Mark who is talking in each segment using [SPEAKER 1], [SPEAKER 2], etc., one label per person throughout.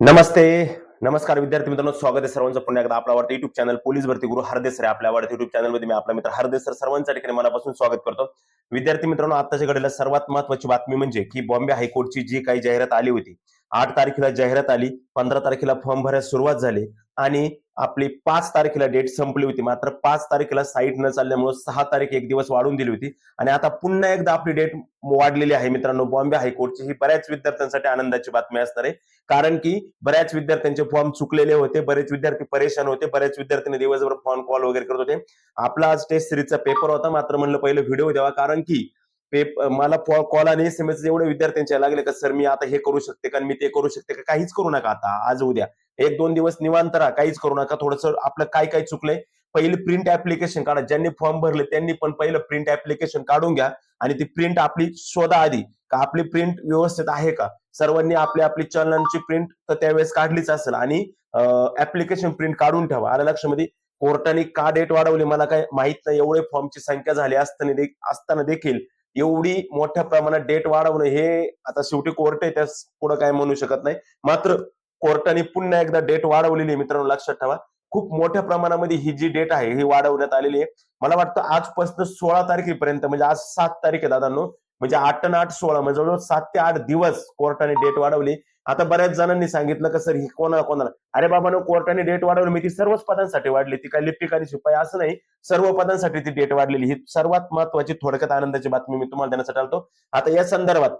[SPEAKER 1] नमस्ते, नमस्कार विद्यार्थी मित्रांनो, स्वागत आहे सर्वांचं पुन्हा एकदा आपला आवडता युट्यूब चॅनल पोलीस भरती गुरु हरदेस सर आपल्या आवडत्या युट्यूब चॅनलमध्ये मी आपला मित्र हरदेस सर सर्वांच्या ठिकाणी मनापासून स्वागत करतो. विद्यार्थी मित्रांनो, आताच्या घडीला सर्वात महत्त्वाची बातमी म्हणजे की बॉम्बे हायकोर्टची जी काही जाहिरात आली होती, 8 तारखेला जाहिरात आली, 15 तारखेला फॉर्म भरायला सुरुवात झाली आणि आपली 5 तारखेला डेट संपली होती. मात्र 5 तारखेला साईट न चालल्यामुळे 6 तारीख एक दिवस वाढून दिली होती आणि आता पुन्हा एकदा आपली डेट वाढलेली आहे मित्रांनो. बॉम्बे हायकोर्टची ही बऱ्याच विद्यार्थ्यांसाठी आनंदाची बातमी असणार आहे, कारण की बऱ्याच विद्यार्थ्यांचे फॉर्म चुकलेले होते, बरेच विद्यार्थी परेशान होते, बऱ्याच विद्यार्थ्यांनी दिवसभर फोन कॉल वगैरे करत होते. आपला आज टेस्ट सिरीजचा पेपर होता, मात्र म्हणलं पहिलं व्हिडिओ द्यावा, कारण की मला कॉल आणि एसएमएस एवढे विद्यार्थ्यांचे लागले का सर मी आता हे करू शकते का, मी ते करू शकते का, काहीच करू नका आता आज उद्या 1-2 दिवस निवांत राहा, काहीच करू नका. थोडंसं आपलं काय काय चुकलंय पहिलं प्रिंट ऍप्लिकेशन काढा. ज्यांनी फॉर्म भरले त्यांनी पण पहिलं प्रिंट ऍप्लिकेशन काढून घ्या आणि ती प्रिंट आपली शोधा आधी का आपली प्रिंट व्यवस्थित आहे का. सर्वांनी आपली आपली चलनांची प्रिंट तर त्यावेळेस काढलीच असेल आणि ऍप्लिकेशन प्रिंट काढून ठेवा. आलं लक्षामध्ये. कोर्टाने का डेट वाढवली मला काय माहित नाही. एवढे फॉर्मची संख्या झाली असताना देखील एवढी मोठ्या प्रमाणात डेट वाढवणं हे आता शेवटी कोर्ट आहे, त्या पुढे काय म्हणू शकत नाही. मात्र कोर्टाने पुन्हा एकदा डेट वाढवलेली मित्रांनो, लक्षात ठेवा. खूप मोठ्या प्रमाणामध्ये ही जी डेट आहे ही वाढवण्यात आलेली आहे. मला वाटतं आजपासून 16 तारखेपर्यंत, म्हणजे आज 7 तारीख आहे दादांनो, म्हणजे 8 आणि 8 16 म्हणजे जवळजवळ 7 ते 8 दिवस कोर्टाने डेट वाढवली. आता बऱ्याच जणांनी सांगितलं का सर ही कोणाला, अरे बाबांनो, कोर्टाने डेट वाढवली, मी ती सर्वच पदांसाठी वाढली, ती काय लिपिक आणि शिपाई असं नाही, सर्व पदांसाठी ती डेट वाढलेली. ही सर्वात महत्वाची थोडक्यात आनंदाची बातमी मी तुम्हाला देण्यासाठी आलतो. आता या संदर्भात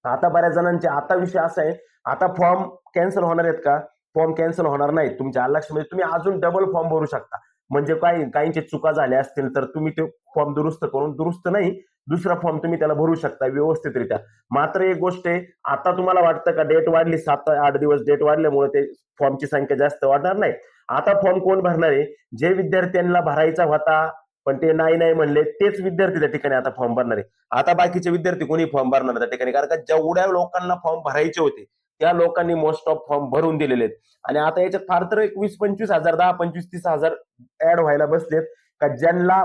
[SPEAKER 1] आता बऱ्याच जणांचे आता विषय असा आहे, आता फॉर्म कॅन्सल होणार आहेत का? फॉर्म कॅन्सल होणार नाही. तुमच्या लक्षामध्ये तुम्ही अजून डबल फॉर्म भरू शकता. म्हणजे काहींचे चुका झाल्या असतील तर तुम्ही ते फॉर्म दुरुस्त करून, दुरुस्त नाही, दुसरा फॉर्म तुम्ही त्याला भरू शकता व्यवस्थितरित्या. मात्र एक गोष्ट आहे, आता तुम्हाला वाटतं का डेट वाढली, 7-8 दिवस डेट वाढल्यामुळे ते फॉर्मची संख्या जास्त वाढणार नाही. आता फॉर्म कोण भरणार आहे? जे विद्यार्थ्यांना भरायचा होता पण ते नाही म्हणले, तेच विद्यार्थी त्या ठिकाणी आता फॉर्म भरणार आहे. आता बाकीचे विद्यार्थी कोणी फॉर्म भरणार त्या ठिकाणी, कारण का जेवढ्या लोकांना फॉर्म भरायचे होते त्या लोकांनी मोस्ट ऑफ फॉर्म भरून दिलेले आहेत. आणि आता याच्यात फार तर 20-25 हजार, 10-25-30 हजार ऍड व्हायला बसलेत का ज्यांना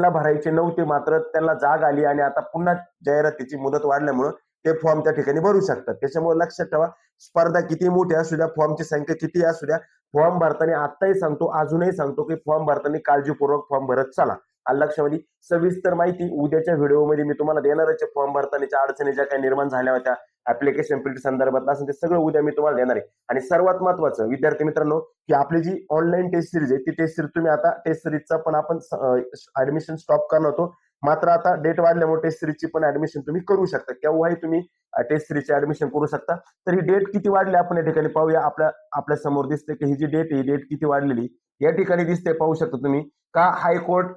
[SPEAKER 1] भरायचे नव्हते मात्र त्यांना जाग आली आणि आता पुन्हा जाहिरातीची मुदत वाढल्यामुळे ते फॉर्म त्या ठिकाणी भरू शकतात. त्याच्यामुळे लक्षात ठेवा, स्पर्धा किती मोठी असू द्या, फॉर्मची संख्या किती असू द्या, फॉर्म भरताना आताही सांगतो, अजूनही सांगतो की फॉर्म भरताना काळजीपूर्वक फॉर्म भरत चला. लक्षामध्ये सविस्तर माहिती उद्याच्या व्हिडिओमध्ये मी तुम्हाला देणारच आहे. फॉर्म भरतानाच्या अडचणी ज्या काही निर्माण झाल्या होत्या ऍप्लिकेशन प्रिंट संदर्भात असेल ते सगळं उद्या मी तुम्हाला देणार आहे. आणि सर्वात महत्वाचं विद्यार्थी मित्रांनो, की आपली जी ऑनलाईन टेस्ट सिरीज आहे ती टेस्ट सिरीज तुम्ही आता टेस्ट सिरीजचा पण आपण ऍडमिशन स्टॉप करणार होतो, मात्र आता डेट वाढल्यामुळे टेस्ट सिरीजची पण ऍडमिशन तुम्ही करू शकता. केव्हाही तुम्ही टेस्ट सिरीजची ऍडमिशन करू शकता. तर ही डेट किती वाढली आपण या ठिकाणी पाहूया. आपल्या समोर दिसते की ही जी डेट आहे, डेट किती वाढलेली या ठिकाणी दिसते, पाहू शकता तुम्ही का हायकोर्ट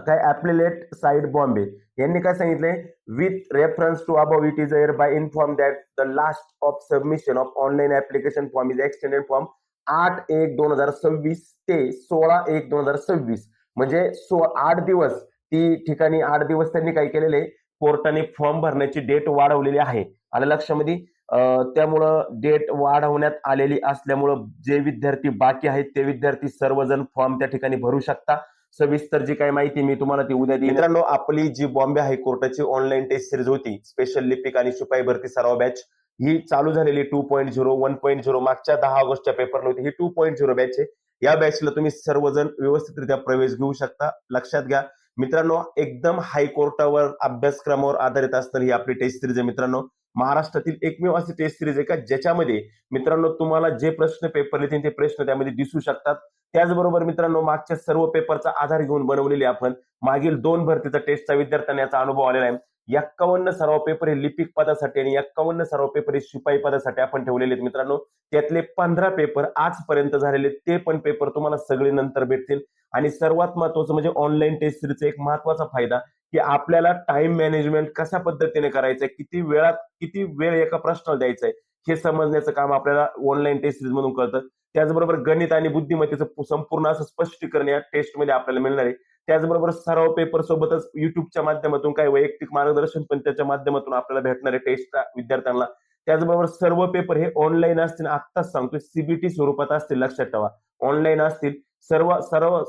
[SPEAKER 1] काय ॲप्लेट साइड बॉम्बे यांनी काय सांगितलंय, with reference to above it is hereby inform that the last of submission of online application form is extended from 8/1/2026 ते 16/1/2026. म्हणजे 8 दिवस ती ठिकाणी 8 दिवस त्यांनी काय केलेले, कोर्टाने फॉर्म भरण्याची डेट वाढवलेली आहे. आलं लक्षामध्ये. त्यामुळं डेट वाढवण्यात आलेली असल्यामुळं जे विद्यार्थी बाकी आहेत ते विद्यार्थी सर्वजण फॉर्म त्या ठिकाणी भरू शकता. सविस्तर जी काही माहिती मी तुम्हाला ती उद्या देईन. मित्रांनो, आपली जी बॉम्बे हायकोर्टाची ऑनलाईन टेस्ट सिरीज होती, स्पेशल लिपिक आणि शिपाई भरती सराव बॅच, ही चालू झालेली 2.0 1.0 मागच्या 10 ऑगस्टच्या पेपर नव्हती, ही 2.0 बॅच आहे. या बॅचला तुम्ही सर्वजण व्यवस्थितरित्या प्रवेश घेऊ शकता. लक्षात घ्या मित्रांनो, एकदम हायकोर्टावर अभ्यासक्रमावर आधारित असणारी ही आपली टेस्ट सिरीज आहे मित्रांनो. महाराष्ट्रातील एकमेव अशी टेस्ट सिरीज आहे का ज्याच्यामध्ये मित्रांनो तुम्हाला जे प्रश्न पेपर येतील ते प्रश्न त्यामध्ये दिसू शकतात. त्याचबरोबर मित्रांनो, मागच्या सर्व पेपरचा आधार घेऊन बनवलेली आपण मागील 2 भरतीचा टेस्टचा विद्यार्थ्यांना याचा अनुभव आलेला आहे. 51 सराव पेपर हे लिपिक पदासाठी आणि 51 सराव पेपर हे शिपाई पदासाठी आपण ठेवलेले आहेत मित्रांनो. त्यातले 15 पेपर आजपर्यंत झालेले, ते पण पेपर तुम्हाला सगळे नंतर भेटतील. आणि सर्वात महत्वाचं म्हणजे ऑनलाईन टेस्ट सिरीजचा एक महत्वाचा फायदा की आपल्याला टाइम मॅनेजमेंट कशा पद्धतीने करायचंय, किती वेळ एका प्रश्नाला द्यायचा आहे हे समजण्याचं काम आपल्याला ऑनलाईन टेस्ट सिरीज मधून कळतं. त्याचबरोबर गणित आणि बुद्धिमत्तेचं संपूर्ण असं स्पष्टीकरण या टेस्टमध्ये आपल्याला मिळणार आहे. त्याचबरोबर सराव पेपर सोबतच युट्यूबच्या माध्यमातून काही वैयक्तिक मार्गदर्शन पण त्याच्या माध्यमातून आपल्याला भेटणार आहे टेस्टच्या विद्यार्थ्यांना. त्याचबरोबर सर्व पेपर हे ऑनलाईन असतील, आत्ताच सांगतोय सीबीटी स्वरूपात असतील, लक्षात ठेवा ऑनलाईन असतील. सर्व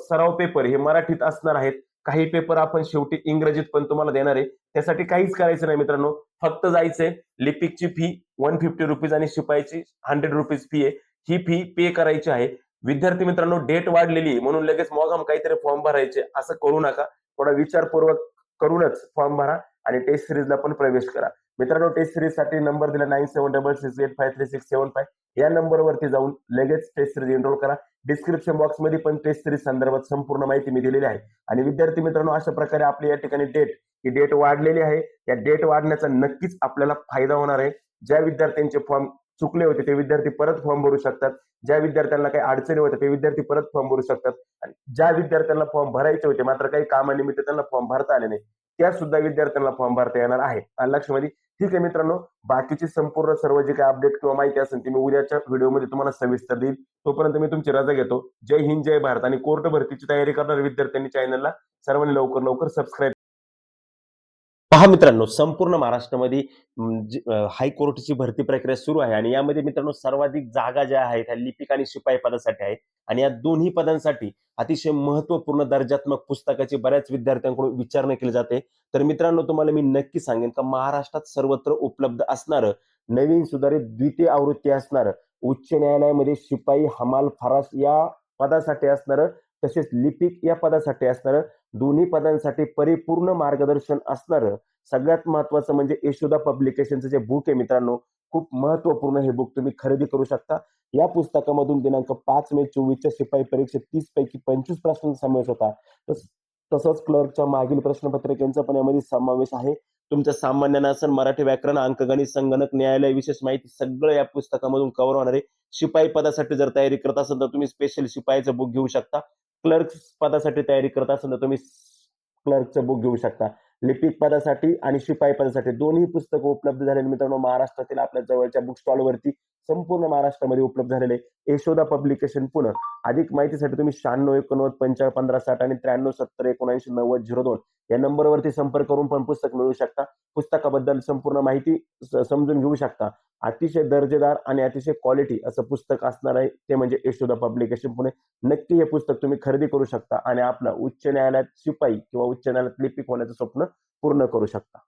[SPEAKER 1] सराव पेपर हे मराठीत असणार आहेत. काही पेपर आपण शेवटी इंग्रजीत पण तुम्हाला देणार आहे. त्यासाठी काहीच करायचं नाही मित्रांनो, फक्त जायचंय. लिपिकची फी 150 रुपीज आणि शिपाईची 100 रुपीज फी आहे. ही फी पे करायची आहे. विद्यार्थी मित्रांनो, डेट वाढलेली आहे म्हणून लगेच मोगाम काहीतरी फॉर्म भरायचे असं करू नका. थोडा विचारपूर्वक करूनच फॉर्म भरा आणि टेस्ट सिरीजला पण प्रवेश करा. मित्रांनो, टेस्ट सिरीजसाठी नंबर दिला 9766853675. या नंबरवरती जाऊन लगेच टेस्ट सिरीज एनरोल करा. डिस्क्रिप्शन बॉक्समध्ये पण टेस्ट सिरीज संदर्भात संपूर्ण माहिती मी दिलेली आहे. आणि विद्यार्थी मित्रांनो, अशा प्रकारे आपली या ठिकाणी ही डेट वाढलेली आहे. या डेट वाढण्याचा नक्कीच आपल्याला फायदा होणार आहे. ज्या विद्यार्थ्यांचे फॉर्म चुकले होते ते विद्यार्थी परत फॉर्म भरू शकतात. ज्या विद्यार्थ्यांना काही अडचणी होत्या ते विद्यार्थी परत फॉर्म भरू शकतात. आणि ज्या विद्यार्थ्यांना फॉर्म भरायचे होते मात्र काही कामानिमित्त त्यांना फॉर्म भरता आले नाही, त्या सुद्धा विद्यार्थ्यांना फॉर्म भरता येणार आहे. आलं लक्षामध्ये? ठीक आहे मित्रांनो, बाकीची संपूर्ण सर्व जे काही अपडेट किंवा माहिती असेल ती मी उद्याच्या व्हिडिओमध्ये तुम्हाला सविस्तर देईल. तोपर्यंत मी तुमची रजा घेतो. जय हिंद, जय भारत. आणि कोर्ट भरतीची तयारी करणाऱ्या विद्यार्थ्यांनी चॅनलला सर्वांनी लवकर लवकर सबस्क्राईब. पहा मित्रांनो, संपूर्ण महाराष्ट्रामध्ये हायकोर्टची भरती प्रक्रिया सुरू आहे आणि यामध्ये मित्रांनो सर्वाधिक जागा ज्या आहेत त्या लिपिक आणि शिपाई पदासाठी आहेत. आणि या दोन्ही पदांसाठी अतिशय महत्वपूर्ण दर्जात्मक पुस्तकाची बऱ्याच विद्यार्थ्यांकडून विचारणा केली जाते. तर मित्रांनो, तुम्हाला मी नक्की सांगेन का महाराष्ट्रात सर्वत्र उपलब्ध असणारं नवीन सुधारित द्वितीय आवृत्ती असणारं उच्च न्यायालयामध्ये शिपाई, हमाल, फरास या पदासाठी असणारं, तसेच लिपिक या पदासाठी असणारं, दोन्ही पदांसाठी परिपूर्ण मार्गदर्शन असणारं सगळ्यात महत्वाचं म्हणजे यशोदा पब्लिकेशनचं जे बुक आहे मित्रांनो, खूप महत्वपूर्ण हे बुक तुम्ही खरेदी करू शकता. या पुस्तकामधून दिनांक 5 मे 24च्या शिपाई परीक्षेत 30 पैकी 25 प्रश्नांचा समावेश होता. तसंच क्लर्कच्या मागील प्रश्नपत्रिकांचा पण यामध्ये समावेश आहे. तुमचं सामान्य ज्ञान, मराठी व्याकरण, अंकगणित, संगणक, न्यायालय विशेष माहिती सगळं या पुस्तकामधून कव्हर होणार आहे. शिपाई पदासाठी जर तयारी करत असाल तर तुम्ही स्पेशल शिपाईचं बुक घेऊ शकता. क्लर्क पदासाठी तयारी करत असाल तर तुम्ही क्लर्कचं बुक घेऊ शकता. लिपिक पदासाठी आणि शिपाई पदासाठी दोन्ही पुस्तकं उपलब्ध झालेली मित्रांनो महाराष्ट्रातील आपल्या जवळच्या बुक स्टॉलवरती संपूर्ण महाराष्ट्रामध्ये उपलब्ध झालेले यशोदा पब्लिकेशन पुणे. अधिक माहितीसाठी तुम्ही 9689551560 आणि 9370799002 या नंबरवरती संपर्क करून पण पुस्तक मिळवू शकता. पुस्तकाबद्दल संपूर्ण माहिती समजून घेऊ शकता. अतिशय दर्जेदार आणि अतिशय क्वालिटी असं पुस्तक असणार आहे ते म्हणजे यशोदा पब्लिकेशन पुणे. नक्की हे पुस्तक तुम्ही खरेदी करू शकता आणि आपलं उच्च न्यायालयात शिपाई किंवा उच्च न्यायालयात लिपिक होण्याचं स्वप्न पूर्ण करू शकता.